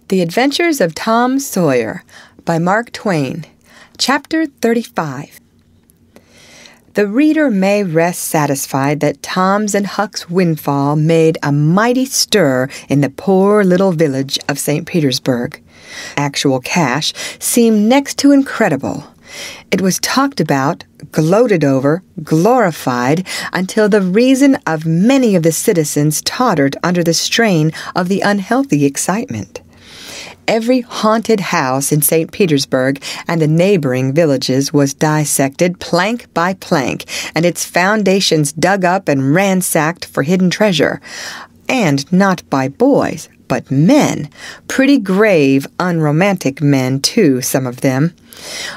The Adventures of Tom Sawyer by Mark Twain, Chapter 35. The reader may rest satisfied that Tom's and Huck's windfall made a mighty stir in the poor little village of St. Petersburg. Actual cash seemed next to incredible. It was talked about, gloated over, glorified, until the reason of many of the citizens tottered under the strain of the unhealthy excitement. Every haunted house in St. Petersburg and the neighboring villages was dissected plank by plank, and its foundations dug up and ransacked for hidden treasure. And not by boys, but men. Pretty grave, unromantic men, too, some of them.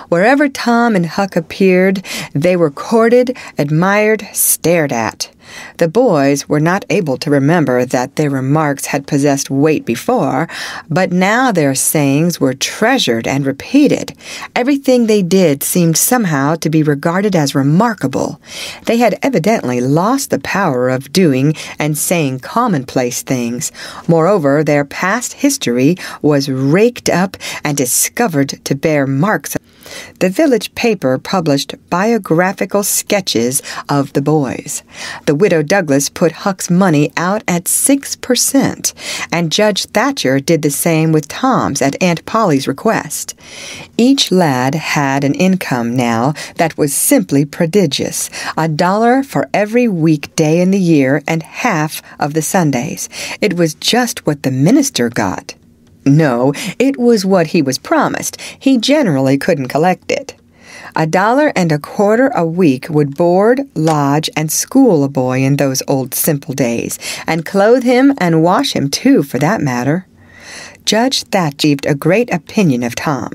Wherever Tom and Huck appeared, they were courted, admired, stared at. The boys were not able to remember that their remarks had possessed weight before, but now their sayings were treasured and repeated. Everything they did seemed somehow to be regarded as remarkable. They had evidently lost the power of doing and saying commonplace things. Moreover, their past history was raked up and discovered to bear marks. The village paper published biographical sketches of the boys. The widow Douglas put Huck's money out at 6%, and Judge Thatcher did the same with Tom's at Aunt Polly's request. Each lad had an income now that was simply prodigious, $1 for every weekday in the year and half of the Sundays. It was just what the minister got. No, it was what he was promised. He generally couldn't collect it. $1.25 a week would board, lodge, and school a boy in those old simple days, and clothe him and wash him, too, for that matter. Judge Thatcher received a great opinion of Tom.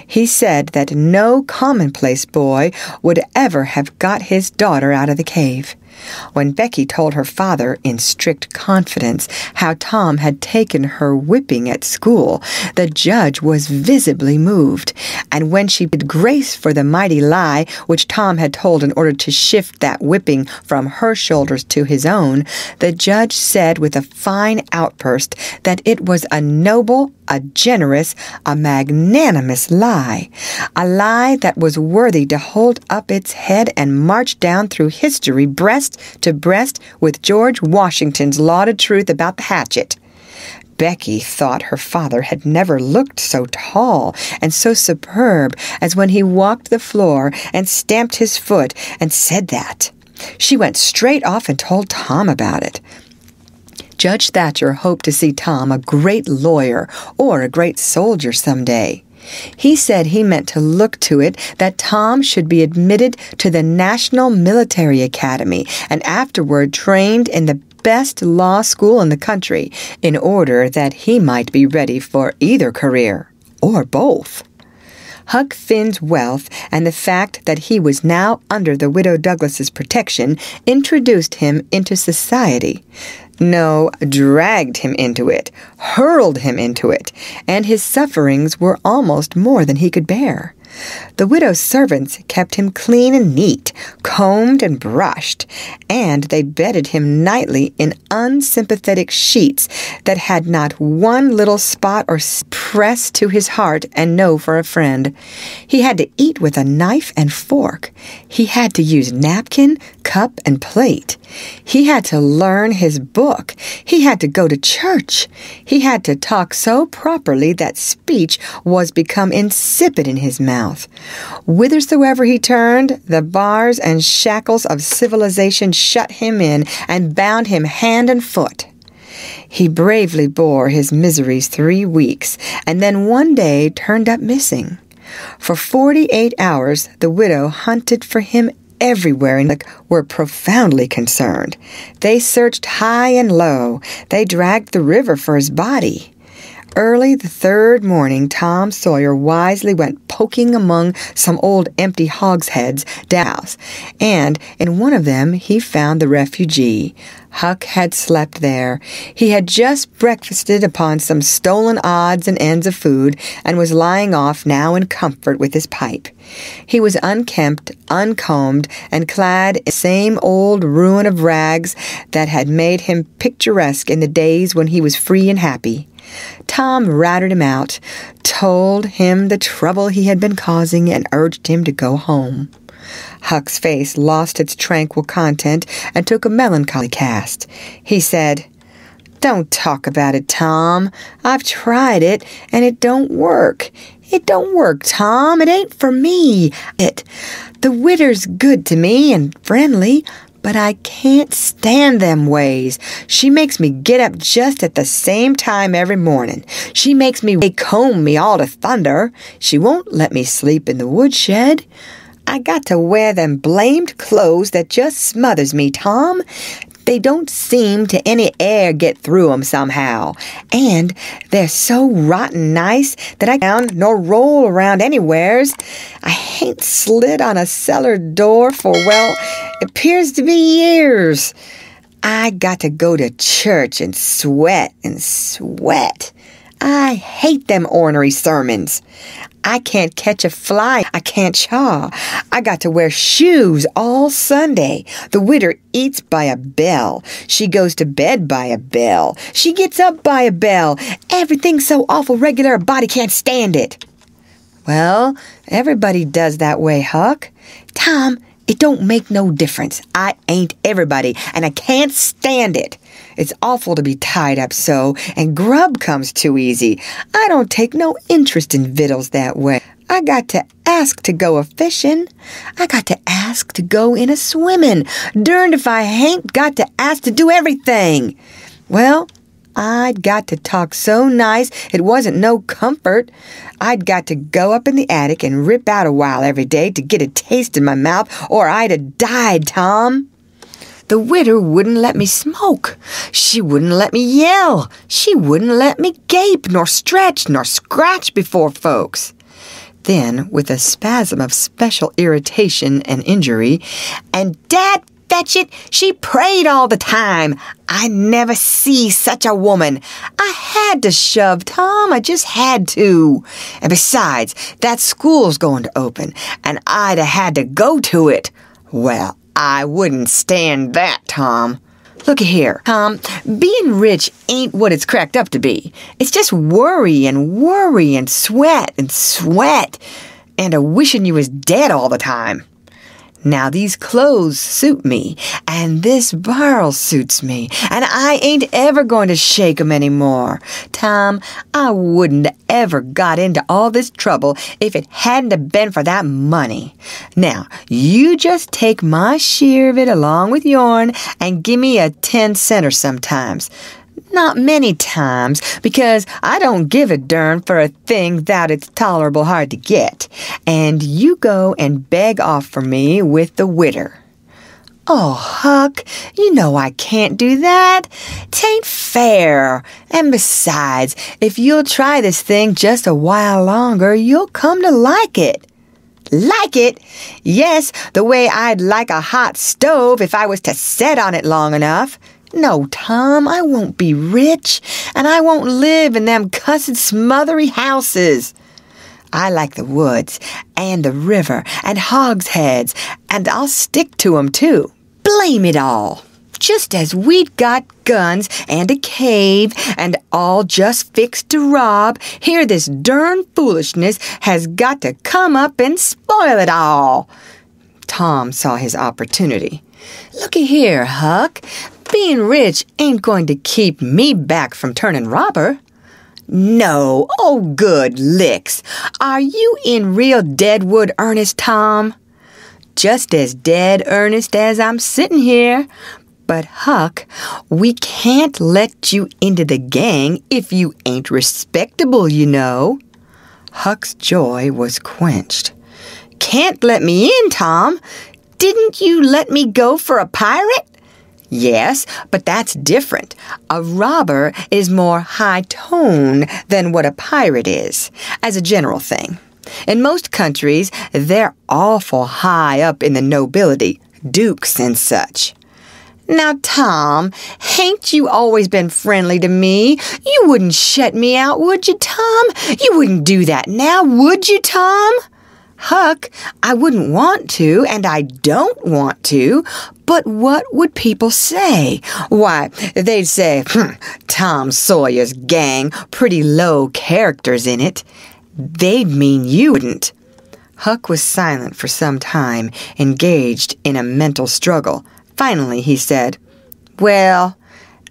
He said that no commonplace boy would ever have got his daughter out of the cave. When Becky told her father, in strict confidence, how Tom had taken her whipping at school, the judge was visibly moved. And when she bid grace for the mighty lie which Tom had told in order to shift that whipping from her shoulders to his own, the judge said with a fine outburst that it was a noble, a generous, a magnanimous lie. A lie that was worthy to hold up its head and march down through history breast to breast with George Washington's lauded truth about the hatchet. Becky thought her father had never looked so tall and so superb as when he walked the floor and stamped his foot and said that. She went straight off and told Tom about it. Judge Thatcher hoped to see Tom a great lawyer or a great soldier someday. He said he meant to look to it that Tom should be admitted to the National Military Academy and afterward trained in the best law school in the country in order that he might be ready for either career, or both. Huck Finn's wealth and the fact that he was now under the widow Douglas's protection introduced him into society. No, dragged him into it, hurled him into it, and his sufferings were almost more than he could bear. The widow's servants kept him clean and neat, combed and brushed, and they bedded him nightly in unsympathetic sheets that had not one little spot or press to his heart and know for a friend. He had to eat with a knife and fork. He had to use napkin, cup, and plate. He had to learn his book. He had to go to church. He had to talk so properly that speech was become insipid in his mouth. Whithersoever he turned, the bars and shackles of civilization shut him in and bound him hand and foot. He bravely bore his miseries 3 weeks, and then one day turned up missing. For 48 hours the widow hunted for him everywhere and were profoundly concerned. They searched high and low. They dragged the river for his body. Early the third morning, Tom Sawyer wisely went poking among some old empty hogsheads down, and in one of them he found the refugee. Huck had slept there. He had just breakfasted upon some stolen odds and ends of food, and was lying off now in comfort with his pipe. He was unkempt, uncombed, and clad in the same old ruin of rags that had made him picturesque in the days when he was free and happy. Tom routed him out, told him the trouble he had been causing, and urged him to go home. Huck's face lost its tranquil content and took a melancholy cast. He said, "Don't talk about it, Tom. I've tried it, and it don't work. It don't work, Tom. It ain't for me. The widder's good to me and friendly, but I can't stand them ways. She makes me get up just at the same time every morning. She makes me comb me all to thunder. She won't let me sleep in the woodshed. I got to wear them blamed clothes that just smothers me, Tom. They don't seem to any air get through 'em somehow. And they're so rotten nice that I can't nor roll around anywheres. I hain't slid on a cellar door for, well, it 'pears to be years. I got to go to church and sweat and sweat. I hate them ornery sermons. I can't catch a fly. I can't chaw. I got to wear shoes all Sunday. The widder eats by a bell. She goes to bed by a bell. She gets up by a bell. Everything's so awful regular a body can't stand it." "Well, everybody does that way, Huck." "Tom, it don't make no difference. I ain't everybody, and I can't stand it. It's awful to be tied up so, and grub comes too easy. I don't take no interest in victuals that way. I got to ask to go a-fishing. I got to ask to go in a-swimming. Derned if I hain't got to ask to do everything. Well, I'd got to talk so nice it wasn't no comfort. I'd got to go up in the attic and rip out a while every day to get a taste in my mouth, or I'd have died, Tom. The widder wouldn't let me smoke. She wouldn't let me yell. She wouldn't let me gape, nor stretch, nor scratch before folks." Then, with a spasm of special irritation and injury, "And Dad fetch it, she prayed all the time. I never see such a woman. I had to shove, Tom. I just had to. And besides, that school's going to open, and I'd have had to go to it. Well, I wouldn't stand that, Tom. Looky here, Tom, being rich ain't what it's cracked up to be. It's just worry and sweat and a wishing you was dead all the time. Now these clothes suit me, and this barrel suits me, and I ain't ever going to shake 'em anymore. Tom, I wouldn't ever got into all this trouble if it hadn't have been for that money. Now, you just take my share of it along with yourn and give me a 10-center sometimes. Not many times, because I don't give a dern for a thing that it's tolerable hard to get. And you go and beg off for me with the widder." "Oh, Huck, you know I can't do that. 'Tain't fair. And besides, if you'll try this thing just a while longer, you'll come to like it." "Like it? Yes, the way I'd like a hot stove if I was to set on it long enough. No, Tom, I won't be rich, and I won't live in them cussed smothery houses. I like the woods, and the river, and hogsheads, and I'll stick to 'em, too. Blame it all. Just as we'd got guns and a cave, and all just fixed to rob, here this darn foolishness has got to come up and spoil it all." Tom saw his opportunity. "Looky here, Huck. Being rich ain't going to keep me back from turning robber." "No, oh good licks. Are you in real deadwood earnest, Tom?" "Just as dead earnest as I'm sitting here. But, Huck, we can't let you into the gang if you ain't respectable, you know." Huck's joy was quenched. "Can't let me in, Tom? Didn't you let me go for a pirate?" "Yes, but that's different. A robber is more high-tone than what a pirate is, as a general thing. In most countries, they're awful high up in the nobility, dukes and such." "Now, Tom, hain't you always been friendly to me? You wouldn't shut me out, would you, Tom? You wouldn't do that now, would you, Tom?" "Huck, I wouldn't want to, and I don't want to, But what would people say? Why, they'd say, Tom Sawyer's gang, pretty low characters in it. They'd mean you wouldn't. Huck was silent for some time, engaged in a mental struggle. Finally, he said, "Well,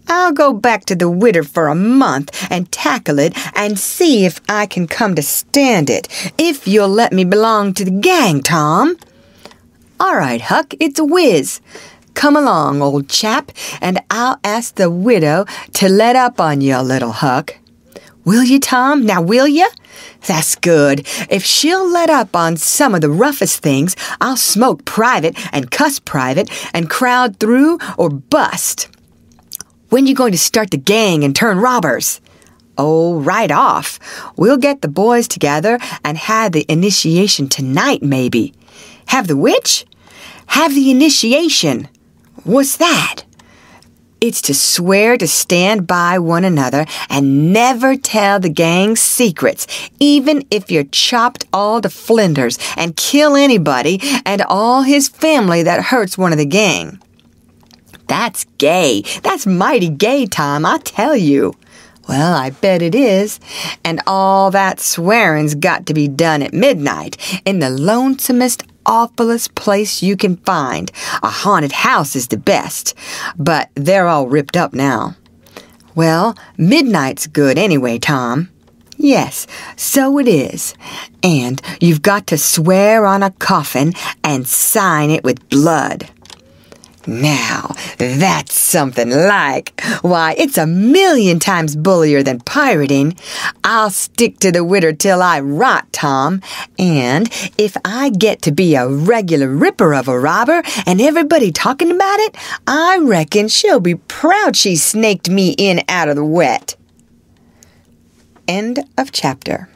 I'll go back to the widder for a month and tackle it and see if I can come to stand it, if you'll let me belong to the gang, Tom." "All right, Huck, it's a whiz. Come along, old chap, and I'll ask the widow to let up on you a little, Huck." "Will you, Tom? Now will you?" "That's good. If she'll let up on some of the roughest things, I'll smoke private and cuss private and crowd through or bust." "When you going to start the gang and turn robbers?" "Oh, right off. We'll get the boys together and have the initiation tonight, maybe." "Have the which?" "Have the initiation." "What's that?" "It's to swear to stand by one another and never tell the gang's secrets, even if you're chopped all to flinders, and kill anybody and all his family that hurts one of the gang." "That's gay. That's mighty gay, Tom, I tell you." "Well, I bet it is. And all that swearing's got to be done at midnight, in the lonesomest, awfulest place you can find. A haunted house is the best, but they're all ripped up now." "Well, midnight's good anyway, Tom." "Yes, so it is. And you've got to swear on a coffin and sign it with blood." "Now, that's something like. Why, it's 1,000,000 times bullier than pirating. I'll stick to the widder till I rot, Tom. And if I get to be a regular ripper of a robber and everybody talking about it, I reckon she'll be proud she snaked me in out of the wet." End of chapter.